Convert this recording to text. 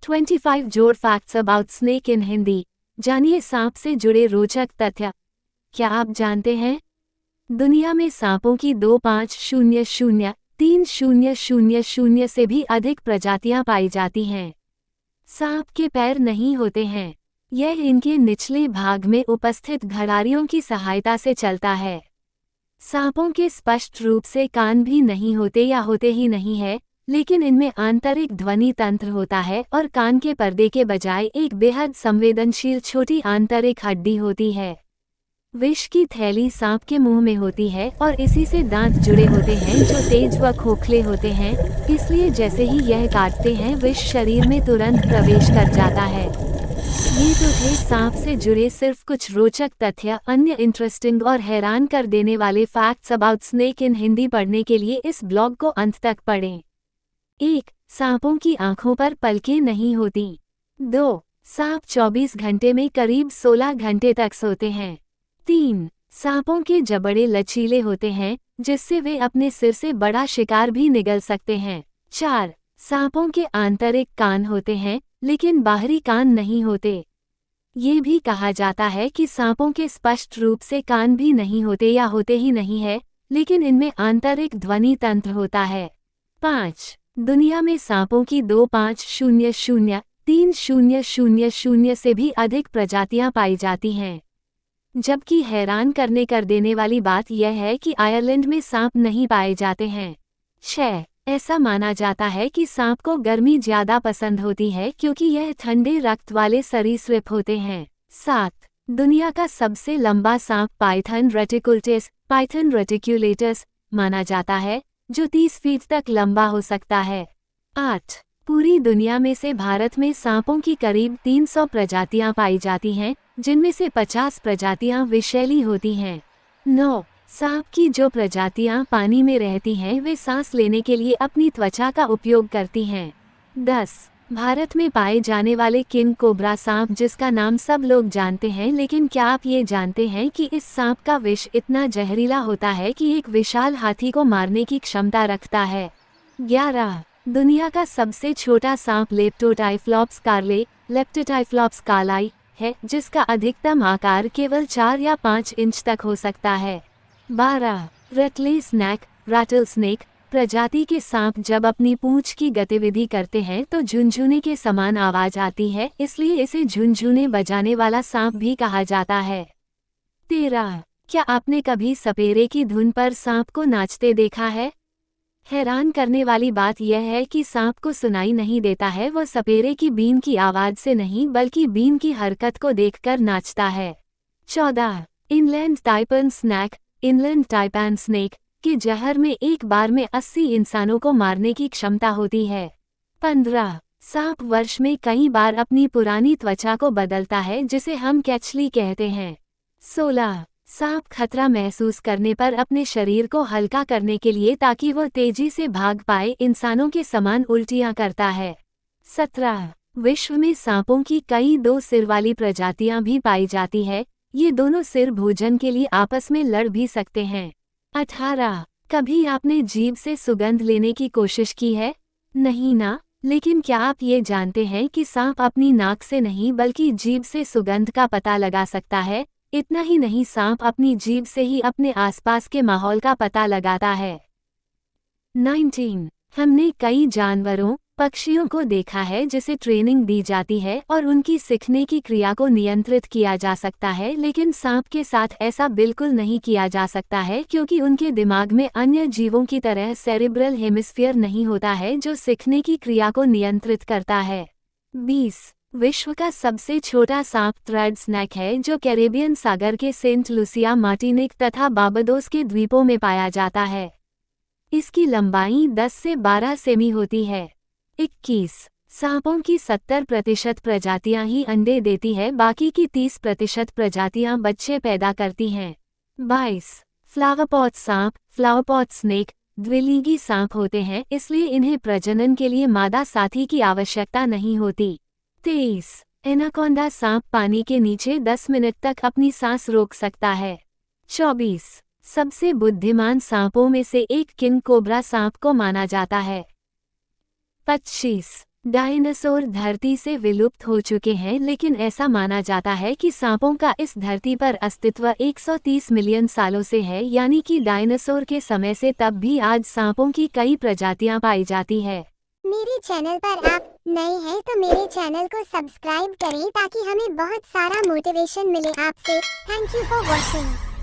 25 जोर facts about snake in Hindi. जानिए सांप से जुड़े रोचक तथ्य। क्या आप जानते हैं दुनिया में सांपों की 2500-3000 से भी अधिक प्रजातियां पाई जाती हैं। सांप के पैर नहीं होते हैं, यह इनके निचले भाग में उपस्थित घड़ारियों की सहायता से चलता है। सांपों के स्पष्ट रूप से कान भी नहीं होते या होते ही नहीं है, लेकिन इनमें आंतरिक ध्वनि तंत्र होता है और कान के पर्दे के बजाय एक बेहद संवेदनशील छोटी आंतरिक हड्डी होती है। विष की थैली सांप के मुंह में होती है और इसी से दांत जुड़े होते हैं जो तेज व खोखले होते हैं, इसलिए जैसे ही यह काटते हैं विष शरीर में तुरंत प्रवेश कर जाता है। ये तो थे सांप से जुड़े सिर्फ कुछ रोचक तथ्य। अन्य इंटरेस्टिंग और हैरान कर देने वाले facts about snake in Hindi पढ़ने के लिए इस ब्लॉग को अंत तक पढ़ें। 1. सांपों की आंखों पर पलकें नहीं होती। 2. सांप 24 घंटे में करीब 16 घंटे तक सोते हैं। 3. सांपों के जबड़े लचीले होते हैं, जिससे वे अपने सिर से बड़ा शिकार भी निगल सकते हैं। 4. सांपों के आंतरिक कान होते हैं, लेकिन बाहरी कान नहीं होते। ये भी कहा जाता है कि सांपों के स्पष्ट रूप से कान भी नहीं होते या होते ही नहीं है, लेकिन इनमें आंतरिक ध्वनि तंत्र होता है। 5. दुनिया में सांपों की 2500-3000 से भी अधिक प्रजातियां पाई जाती हैं। जबकि हैरान करने कर देने वाली बात यह है कि आयरलैंड में सांप नहीं पाए जाते हैं। 6. ऐसा माना जाता है कि सांप को गर्मी ज्यादा पसंद होती है क्योंकि यह ठंडे रक्त वाले सरीसृप होते हैं। 7. दुनिया का सबसे लंबा सांप पाइथन रेटिकुलेटस माना जाता है, जो 30 फीट तक लंबा हो सकता है। 8. पूरी दुनिया में से भारत में सांपों की करीब 300 प्रजातियां पाई जाती हैं, जिनमें से 50 प्रजातियां विषैली होती हैं। 9. सांप की जो प्रजातियां पानी में रहती हैं वे सांस लेने के लिए अपनी त्वचा का उपयोग करती हैं। 10. भारत में पाए जाने वाले किंग कोबरा सांप, जिसका नाम सब लोग जानते हैं, लेकिन क्या आप ये जानते हैं कि इस सांप का विष इतना जहरीला होता है कि एक विशाल हाथी को मारने की क्षमता रखता है। 11. दुनिया का सबसे छोटा सांप लेप्टोटाइफ्लॉप्स कार्लाई है, जिसका अधिकतम आकार केवल 4 या 5 इंच तक हो सकता है। 12. रैटल स्नेक प्रजाति के सांप जब अपनी पूंछ की गतिविधि करते हैं तो झुनझुने के समान आवाज आती है, इसलिए इसे झुनझुने बजाने वाला सांप भी कहा जाता है। 13. क्या आपने कभी सपेरे की धुन पर सांप को नाचते देखा है? हैरान करने वाली बात यह है कि सांप को सुनाई नहीं देता है, वह सपेरे की बीन की आवाज से नहीं बल्कि बीन की हरकत को देखकर नाचता है। 14. इनलैंड टाइपैन स्नेक के जहर में एक बार में 80 इंसानों को मारने की क्षमता होती है। 15. सांप वर्ष में कई बार अपनी पुरानी त्वचा को बदलता है, जिसे हम कैचली कहते हैं। 16. सांप खतरा महसूस करने पर अपने शरीर को हल्का करने के लिए ताकि वह तेजी से भाग पाए इंसानों के समान उल्टियां करता है। 17. विश्व में सांपों की कई 2 सिर वाली प्रजातियां भी पाई जाती है, ये दोनों सिर भोजन के लिए आपस में लड़ भी सकते हैं। 18. कभी आपने जीभ से सुगंध लेने की कोशिश की है? नहीं ना? लेकिन क्या आप ये जानते हैं कि सांप अपनी नाक से नहीं बल्कि जीभ से सुगंध का पता लगा सकता है? इतना ही नहीं, सांप अपनी जीभ से ही अपने आसपास के माहौल का पता लगाता है। 19. हमने कई जानवरों, पक्षियों को देखा है जिसे ट्रेनिंग दी जाती है और उनकी सीखने की क्रिया को नियंत्रित किया जा सकता है, लेकिन सांप के साथ ऐसा बिल्कुल नहीं किया जा सकता है क्योंकि उनके दिमाग में अन्य जीवों की तरह सेरिब्रल हेमिस्फीयर नहीं होता है जो सीखने की क्रिया को नियंत्रित करता है। 20. विश्व का सबसे छोटा सांप थ्रेड स्नेक है, जो कैरेबियन सागर के सेंट लुसिया, मार्टिनिक तथा बारबाडोस के द्वीपों में पाया जाता है। इसकी लंबाई 10 से 12 सेमी होती है। 21. सांपों की 70% प्रजातियां ही अंडे देती है, बाकी की 30% प्रजातियां बच्चे पैदा करती हैं। 22. फ्लावरपॉट स्नेक द्विलिंगी सांप होते हैं, इसलिए इन्हें प्रजनन के लिए मादा साथी की आवश्यकता नहीं होती। 23. एनाकोंडा सांप पानी के नीचे 10 मिनट तक अपनी सांस रोक सकता है। 24. सबसे बुद्धिमान सांपों में से एक किंग कोबरा सांप को माना जाता है। 25. डायनासोर धरती से विलुप्त हो चुके हैं, लेकिन ऐसा माना जाता है कि सांपों का इस धरती पर अस्तित्व 130 मिलियन सालों से है, यानी कि डायनासोर के समय से तब भी आज सांपों की कई प्रजातियां पाई जाती है। मेरे चैनल पर आप नए हैं तो मेरे चैनल को सब्सक्राइब करें ताकि हमें बहुत सारा मोटिवेशन मिले आपसे। Thank you for watching.